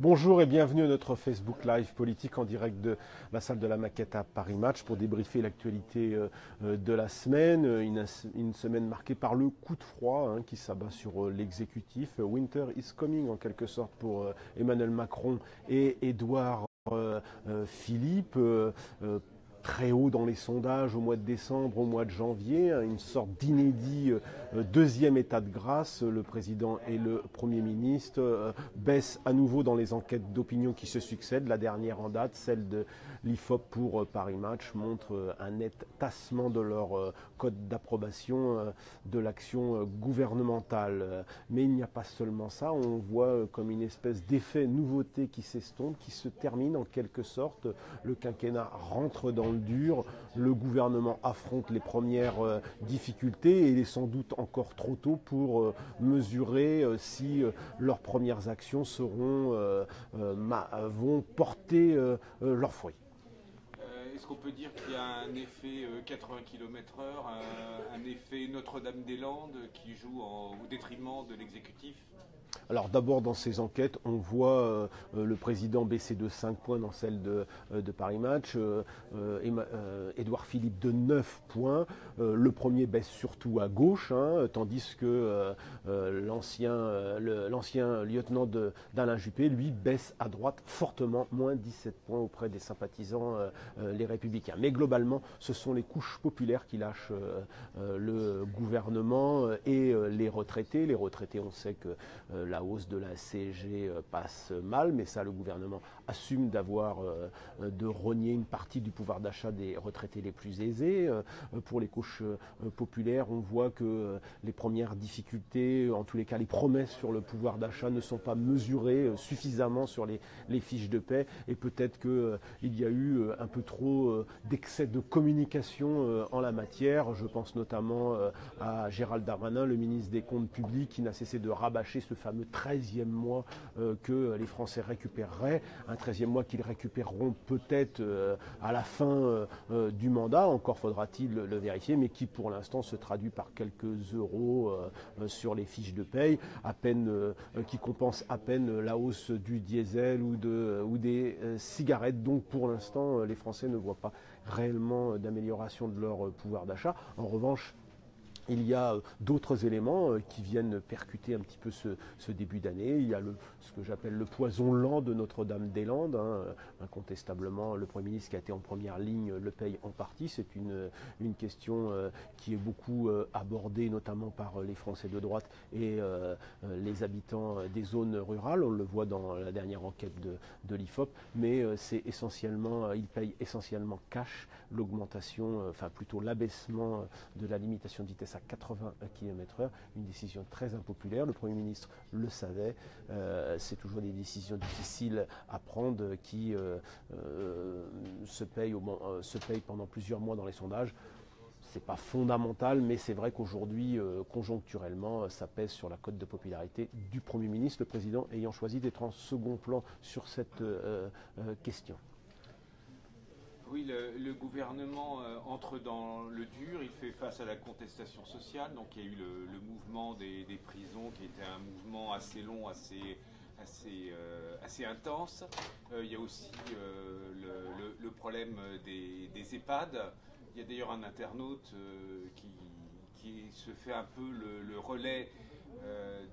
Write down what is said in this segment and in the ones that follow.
Bonjour et bienvenue à notre Facebook Live politique en direct de la salle de la Maquette à Paris Match pour débriefer l'actualité de la semaine. Une semaine marquée par le coup de froid qui s'abat sur l'exécutif. Winter is coming en quelque sorte pour Emmanuel Macron et Édouard Philippe. Très haut dans les sondages au mois de décembre, au mois de janvier, une sorte d'inédit deuxième état de grâce. Le président et le Premier ministre baissent à nouveau dans les enquêtes d'opinion qui se succèdent. La dernière en date, celle de l'IFOP pour Paris Match, montre un net tassement de leur code d'approbation de l'action gouvernementale. Mais il n'y a pas seulement ça, on voit comme une espèce d'effet nouveauté qui s'estompe, qui se termine en quelque sorte. Le quinquennat rentre dans le dur, le gouvernement affronte les premières difficultés et il est sans doute encore trop tôt pour mesurer si leurs premières actions vont porter leurs fruits. Est-ce qu'on peut dire qu'il y a un effet 80 km/h, un effet Notre-Dame-des-Landes qui joue au détriment de l'exécutif? Alors d'abord dans ces enquêtes, on voit le président baisser de 5 points dans celle de Paris Match, Édouard Philippe de 9 points, le premier baisse surtout à gauche, tandis que l'ancien lieutenant d'Alain Juppé, lui, baisse à droite fortement, moins 17 points auprès des sympathisants les Républicains. Mais globalement, ce sont les couches populaires qui lâchent le gouvernement et les retraités. Les retraités, on sait que la hausse de la CSG passe mal, mais ça, le gouvernement assume de rogner une partie du pouvoir d'achat des retraités les plus aisés. Pour les couches populaires, on voit que les premières difficultés, en tous les cas les promesses sur le pouvoir d'achat ne sont pas mesurées suffisamment sur les fiches de paie, et peut-être qu'il y a eu un peu trop d'excès de communication en la matière. Je pense notamment à Gérald Darmanin, le ministre des Comptes publics, qui n'a cessé de rabâcher ce fameux 13e mois que les Français récupéreraient, un 13e mois qu'ils récupéreront peut-être à la fin du mandat, encore faudra-t-il le vérifier, mais qui pour l'instant se traduit par quelques euros sur les fiches de paye, qui compense à peine la hausse du diesel ou des cigarettes. Donc pour l'instant, les Français ne voient pas réellement d'amélioration de leur pouvoir d'achat. En revanche, il y a d'autres éléments qui viennent percuter un petit peu ce début d'année. Il y a ce que j'appelle le poison lent de Notre-Dame-des-Landes. Incontestablement, le Premier ministre qui a été en première ligne le paye en partie. C'est une question qui est beaucoup abordée, notamment par les Français de droite et les habitants des zones rurales. On le voit dans la dernière enquête de l'IFOP. Mais c'est essentiellement, il paye essentiellement cash l'augmentation, enfin plutôt l'abaissement de la limitation de vitesse à 80 km/h, une décision très impopulaire. Le Premier ministre le savait. C'est toujours des décisions difficiles à prendre qui se payent pendant plusieurs mois dans les sondages. C'est pas fondamental, mais c'est vrai qu'aujourd'hui, conjoncturellement, ça pèse sur la cote de popularité du Premier ministre, le président ayant choisi d'être en second plan sur cette question. Oui, le gouvernement entre dans le dur, il fait face à la contestation sociale. Donc il y a eu le mouvement des prisons qui était un mouvement assez long, assez intense. Il y a aussi le problème des EHPAD. Il y a d'ailleurs un internaute qui se fait un peu le relais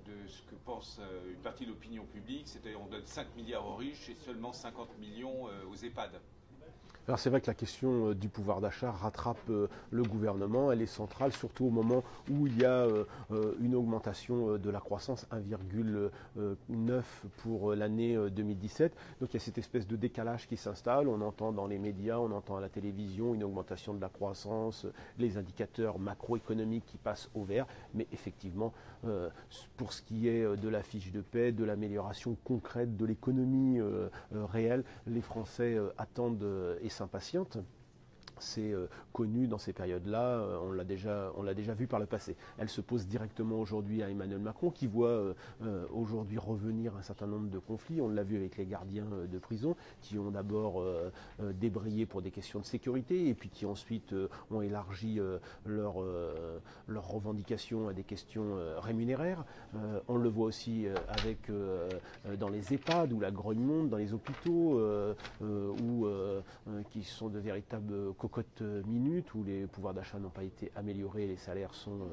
de ce que pense une partie de l'opinion publique. C'est-à-dire on donne 5 milliards aux riches et seulement 50 millions aux EHPAD. Alors c'est vrai que la question du pouvoir d'achat rattrape le gouvernement, elle est centrale, surtout au moment où il y a une augmentation de la croissance, 1,9 pour l'année 2017. Donc il y a cette espèce de décalage qui s'installe, on entend dans les médias, on entend à la télévision une augmentation de la croissance, les indicateurs macroéconomiques qui passent au vert, mais effectivement, pour ce qui est de la fiche de paie, de l'amélioration concrète de l'économie réelle, les Français attendent et s'impatientent. C'est connu dans ces périodes-là, on l'a déjà vu par le passé. Elle se pose directement aujourd'hui à Emmanuel Macron qui voit aujourd'hui revenir un certain nombre de conflits. On l'a vu avec les gardiens de prison qui ont d'abord débrayé pour des questions de sécurité et puis qui ensuite ont élargi leurs revendications à des questions rémunéraires. On le voit aussi dans les EHPAD ou la grogne monte, dans les hôpitaux qui sont de véritables cocotte minute où les pouvoirs d'achat n'ont pas été améliorés, les salaires sont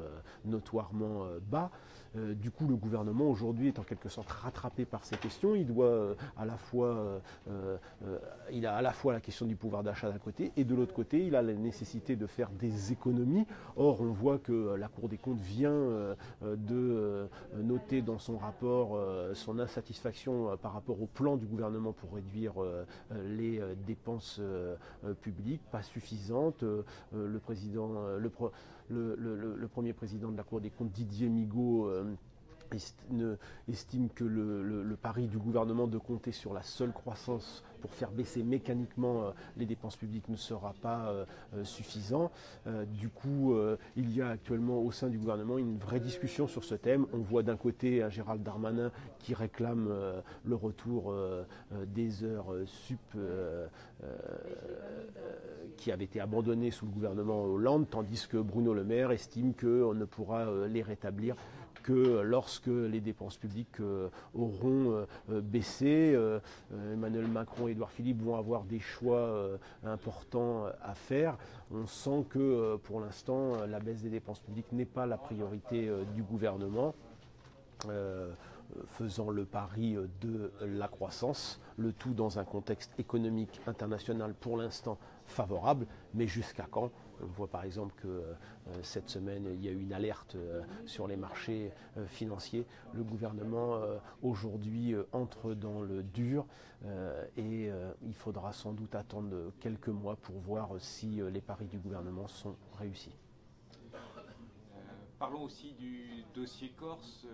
notoirement bas. Du coup, le gouvernement aujourd'hui est en quelque sorte rattrapé par ces questions. Il doit il a à la fois la question du pouvoir d'achat d'un côté et de l'autre côté, il a la nécessité de faire des économies. Or, on voit que la Cour des comptes vient de noter dans son rapport son insatisfaction par rapport au plan du gouvernement pour réduire les dépenses publiques, pas suffisantes. Le premier président de la Cour des comptes, Didier Migaud, estime que le pari du gouvernement de compter sur la seule croissance pour faire baisser mécaniquement les dépenses publiques ne sera pas suffisant. Du coup, il y a actuellement au sein du gouvernement une vraie discussion sur ce thème. On voit d'un côté un Gérald Darmanin qui réclame le retour des heures sup qui avaient été abandonnées sous le gouvernement Hollande, tandis que Bruno Le Maire estime qu'on ne pourra les rétablir que lorsque les dépenses publiques auront baissé. Emmanuel Macron et Édouard Philippe vont avoir des choix importants à faire. On sent que pour l'instant, la baisse des dépenses publiques n'est pas la priorité du gouvernement. Faisant le pari de la croissance, le tout dans un contexte économique international pour l'instant favorable, mais jusqu'à quand? On voit par exemple que cette semaine, il y a eu une alerte sur les marchés financiers. Le gouvernement aujourd'hui entre dans le dur et il faudra sans doute attendre quelques mois pour voir si les paris du gouvernement sont réussis. Parlons aussi du dossier Corse.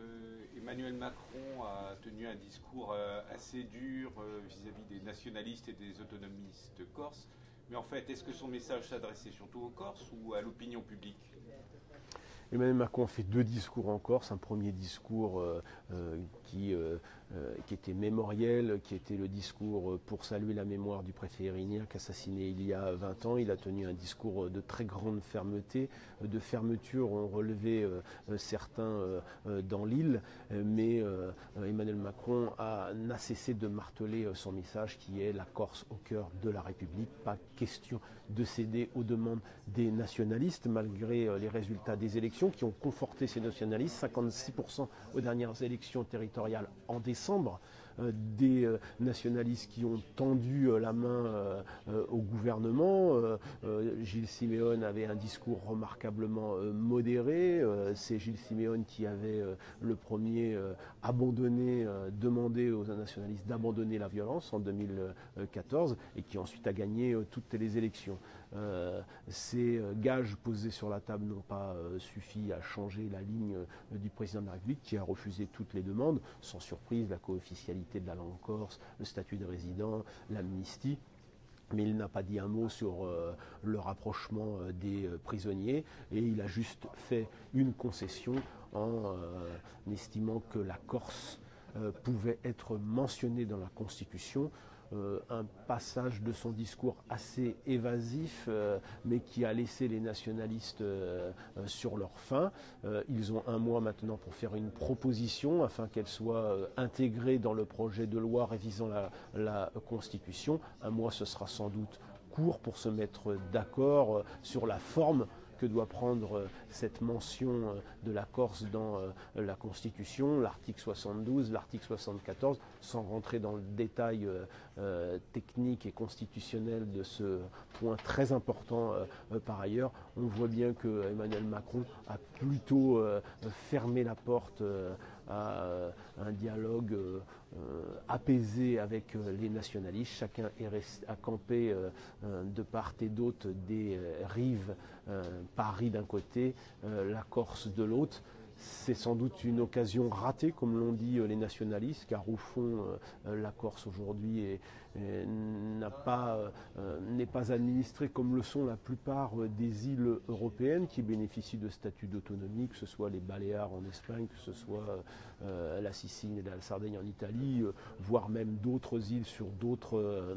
Emmanuel Macron a tenu un discours assez dur vis-à-vis des nationalistes et des autonomistes corses. Mais en fait, est-ce que son message s'adressait surtout aux Corses ou à l'opinion publique ? Emmanuel Macron fait deux discours en Corse. Un premier discours qui était mémoriel, qui était le discours pour saluer la mémoire du préfet Erignac assassiné il y a 20 ans. Il a tenu un discours de très grande fermeté, de fermeture, ont relevé certains dans l'île, mais Emmanuel Macron n'a cessé de marteler son message qui est la Corse au cœur de la République. Pas question de céder aux demandes des nationalistes, malgré les résultats des élections qui ont conforté ces nationalistes. 56% aux dernières élections territoriales en décembre. Des nationalistes qui ont tendu la main au gouvernement. Gilles Simeone avait un discours remarquablement modéré. C'est Gilles Simeone qui avait le premier demandé aux nationalistes d'abandonner la violence en 2014 et qui ensuite a gagné toutes les élections. Ces gages posés sur la table n'ont pas suffi à changer la ligne du président de la République qui a refusé toutes les demandes, sans surprise, la co-officialité de la langue corse, le statut de résident, l'amnistie. Mais il n'a pas dit un mot sur le rapprochement des prisonniers et il a juste fait une concession en estimant que la Corse pouvait être mentionnée dans la Constitution. Un passage de son discours assez évasif, mais qui a laissé les nationalistes sur leur faim. Ils ont un mois maintenant pour faire une proposition afin qu'elle soit intégrée dans le projet de loi révisant la Constitution. Un mois, ce sera sans doute court pour se mettre d'accord sur la forme que doit prendre cette mention de la Corse dans la Constitution, l'article 72, l'article 74, sans rentrer dans le détail technique et constitutionnel de ce point très important par ailleurs. On voit bien que Emmanuel Macron a plutôt fermé la porte à un dialogue apaisé avec les nationalistes. Chacun a campé de part et d'autre des rives, Paris d'un côté, la Corse de l'autre. C'est sans doute une occasion ratée, comme l'ont dit les nationalistes, car au fond, la Corse aujourd'hui n'est pas administrée comme le sont la plupart des îles européennes qui bénéficient de statuts d'autonomie, que ce soit les Baléares en Espagne, que ce soit la Sicile et la Sardaigne en Italie, voire même d'autres îles sur d'autres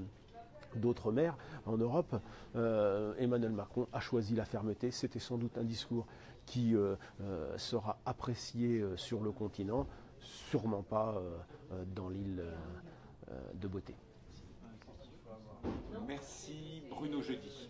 mers en Europe. Emmanuel Macron a choisi la fermeté. C'était sans doute un discours qui sera apprécié sur le continent, sûrement pas dans l'île de Beauté. Merci Bruno Jeudi.